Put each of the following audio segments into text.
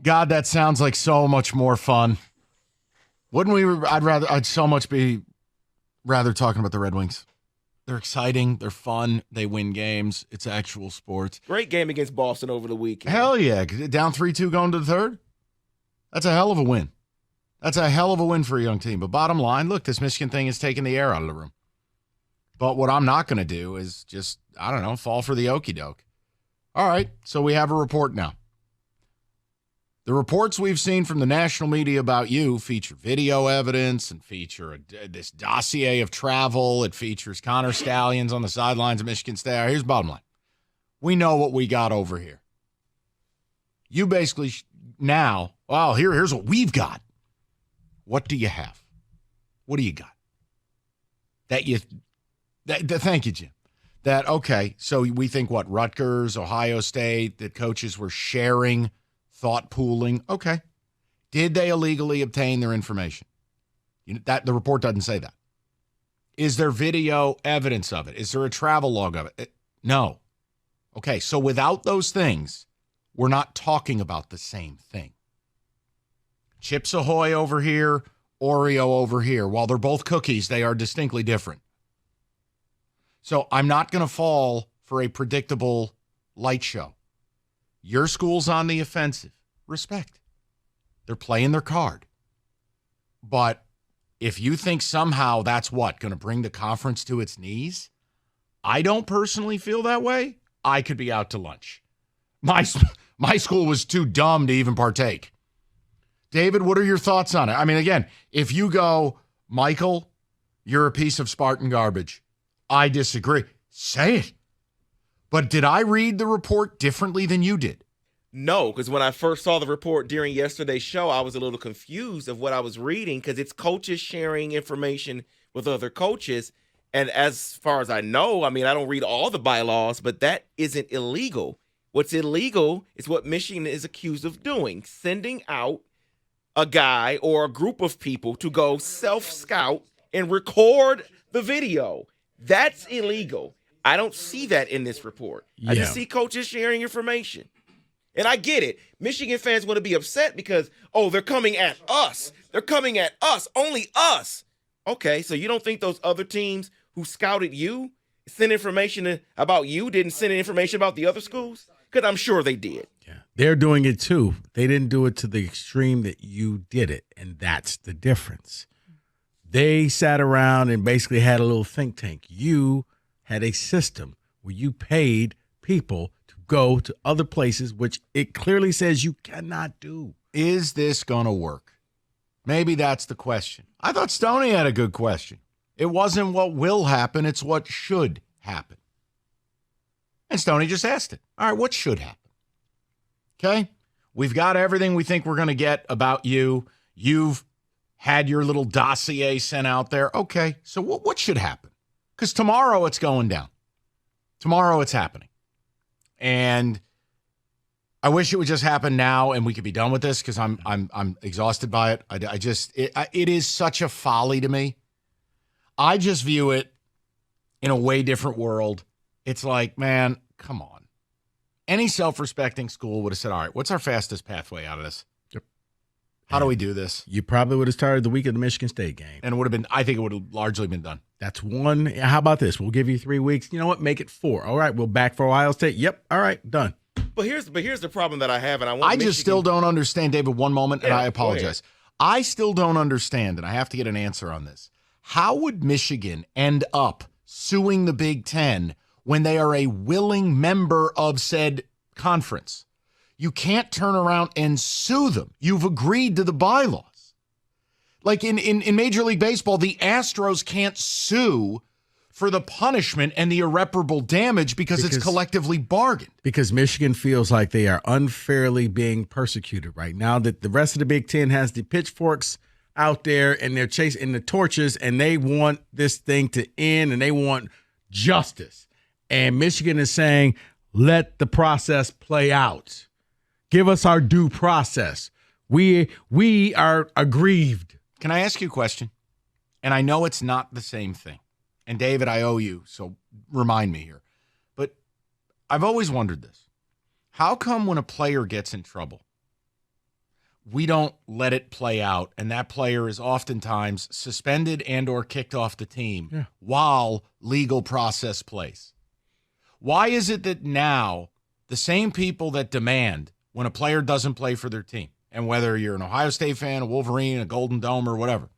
God, that sounds like so much more fun. Wouldn't we? I'd so much be rather talking about the Red Wings. They're exciting. They're fun. They win games. It's actual sports. Great game against Boston over the weekend. Hell yeah. Down 3-2 going to the third. That's a hell of a win. That's a hell of a win for a young team. But bottom line, look, this Michigan thing is taking the air out of the room. But what I'm not going to do is just, I don't know, fall for the okie doke. All right, so we have a report now. The reports we've seen from the national media about you feature video evidence and feature this dossier of travel. It features Connor Stallions on the sidelines of Michigan State. Here's the bottom line. We know what we got over here. You basically now, well, here's what we've got. What do you have? What do you got? Thank you, Jim. Okay, so we think what, Rutgers, Ohio State, that coaches were sharing, thought pooling. Okay. Did they illegally obtain their information? The report doesn't say that. Is there video evidence of it? Is there a travel log of it? No. Okay, so without those things, we're not talking about the same thing. Chips Ahoy over here, Oreo over here. While they're both cookies, they are distinctly different. So I'm not going to fall for a predictable light show. Your school's on the offensive. Respect. They're playing their card. But if you think somehow that's going to bring the conference to its knees, I don't personally feel that way. I could be out to lunch. My school was too dumb to even partake. David, what are your thoughts on it? I mean, again, if you go, Michael, you're a piece of Spartan garbage. I disagree. Say it. But did I read the report differently than you did? No, because when I first saw the report during yesterday's show, I was a little confused of what I was reading because it's coaches sharing information with other coaches. And as far as I know, I mean, I don't read all the bylaws, but that isn't illegal. What's illegal is what Michigan is accused of doing, sending out a guy or a group of people to go self-scout and record the video. That's illegal. I don't see that in this report. Yeah. I just see coaches sharing information. And I get it. Michigan fans want to be upset because, they're coming at us. They're coming at us, only us. Okay, so you don't think those other teams who scouted you, sent information about you, didn't send information about the other schools? Because I'm sure they did. Yeah, they're doing it too. They didn't do it to the extreme that you did it, and that's the difference. They sat around and basically had a little think tank. You had a system where you paid people to go to other places, which it clearly says you cannot do. Is this going to work? Maybe that's the question. I thought Stoney had a good question. It wasn't what will happen, it's what should happen. And Stoney just asked it. All right, what should happen? Okay? We've got everything we think we're going to get about you. You've had your little dossier sent out there. Okay, so what should happen? Because tomorrow it's going down. Tomorrow it's happening. And I wish it would just happen now and we could be done with this because I'm exhausted by it. It is such a folly to me. I just view it in a way different world. It's like, man, come on. Any self-respecting school would have said, all right, what's our fastest pathway out of this? Yep. How do we do this? You probably would have started the week of the Michigan State game. And it would have been, I think it would have largely been done. That's one. How about this? We'll give you 3 weeks. You know what? Make it 4. All right, we'll back for Ohio State. Yep. All right, done. But here's the problem that I have, and I just still don't understand, David, one moment, and I apologize. I still don't understand, and I have to get an answer on this. How would Michigan end up suing the Big Ten when they are a willing member of said conference? You can't turn around and sue them. You've agreed to the bylaws. Like in Major League Baseball, the Astros can't sue for the punishment and the irreparable damage because it's collectively bargained. Because Michigan feels like they are unfairly being persecuted right now, that the rest of the Big Ten has the pitchforks out there and they're chasing the torches and they want this thing to end and they want justice. And Michigan is saying, let the process play out. Give us our due process. We are aggrieved. Can I ask you a question? And I know it's not the same thing. And David, I owe you, so remind me here. But I've always wondered this. How come when a player gets in trouble, we don't let it play out, and that player is oftentimes suspended and or kicked off the team while legal process plays. Why is it that now the same people that demand when a player doesn't play for their team, and whether you're an Ohio State fan, a Wolverine, a Golden Dome, or whatever,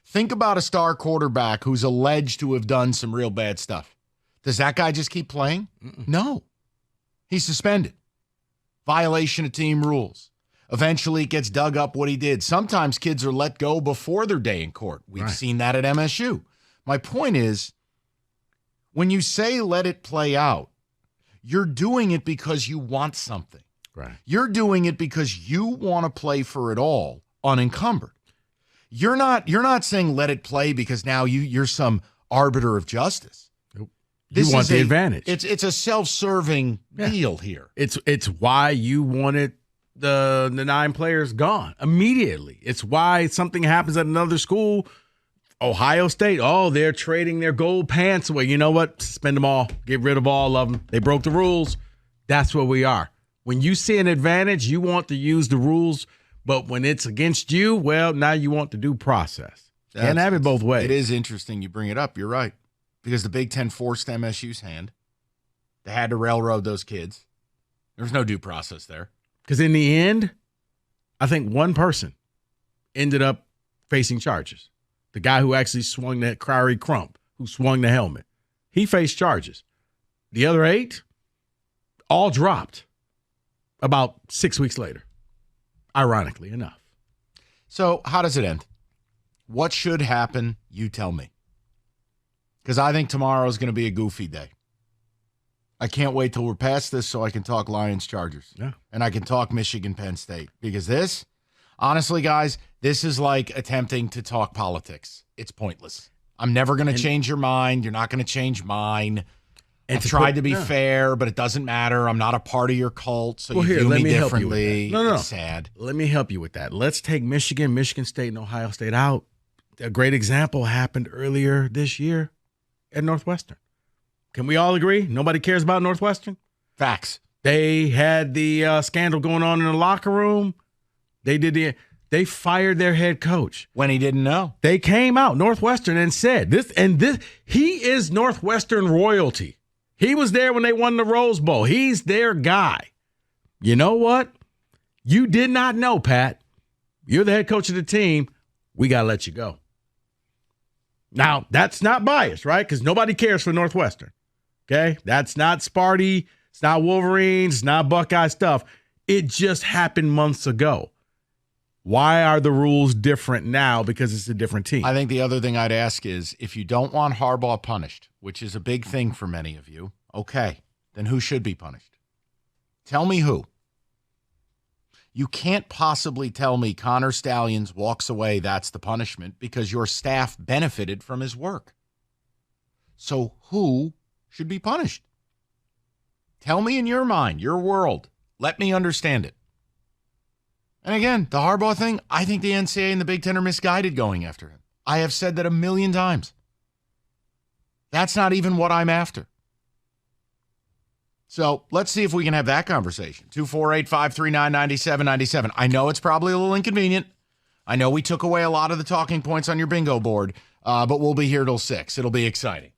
think about a star quarterback who's alleged to have done some real bad stuff. Does that guy just keep playing? No. He's suspended. Violation of team rules. Eventually, it gets dug up what he did. Sometimes kids are let go before their day in court. We've seen that at MSU. My point is, when you say let it play out, you're doing it because you want something. Right. You're doing it because you want to play for it all unencumbered. You're not saying let it play because now you're some arbiter of justice. Nope. You want the advantage. It's a self-serving deal here. It's why you wanted the 9 players gone immediately. It's why something happens at another school, Ohio State, they're trading their gold pants away. You know what? Spend them all. Get rid of all of them. They broke the rules. That's where we are. When you see an advantage, you want to use the rules, but when it's against you, well, now you want the due process. Can't have it both ways. It is interesting you bring it up. You're right. Because the Big Ten forced MSU's hand. They had to railroad those kids. There's no due process there. Because in the end, I think one person ended up facing charges. The guy who actually swung that Crowry Crump, who swung the helmet. He faced charges. The other 8 all dropped about 6 weeks later, ironically enough. So how does it end? What should happen? You tell me. Because I think tomorrow is going to be a goofy day. I can't wait till we're past this so I can talk Lions Chargers. Yeah. And I can talk Michigan Penn State. Because this, honestly, guys, this is like attempting to talk politics. It's pointless. I'm never going to change your mind. You're not going to change mine. I've tried to be fair, but it doesn't matter. I'm not a part of your cult, so you view me differently. No. It's sad. Let me help you with that. Let's take Michigan State, and Ohio State out. A great example happened earlier this year at Northwestern. Can we all agree? Nobody cares about Northwestern? Facts. They had the scandal going on in the locker room. They fired their head coach. When he didn't know. They came out, Northwestern, and said, he is Northwestern royalty. He was there when they won the Rose Bowl. He's their guy. You know what? You did not know, Pat. You're the head coach of the team. We got to let you go. Now, that's not biased, right? Because nobody cares for Northwestern. Okay? That's not Sparty. It's not Wolverines. It's not Buckeye stuff. It just happened months ago. Why are the rules different now? Because it's a different team. I think the other thing I'd ask is, if you don't want Harbaugh punished, which is a big thing for many of you, okay, then who should be punished? Tell me who. You can't possibly tell me Connor Stallions walks away, that's the punishment, because your staff benefited from his work. So who should be punished? Tell me in your mind, your world. Let me understand it. And again, the Harbaugh thing, I think the NCAA and the Big Ten are misguided going after him. I have said that 1,000,000 times. That's not even what I'm after. So let's see if we can have that conversation. 248-539-9797. I know it's probably a little inconvenient. I know we took away a lot of the talking points on your bingo board, but we'll be here till 6. It'll be exciting.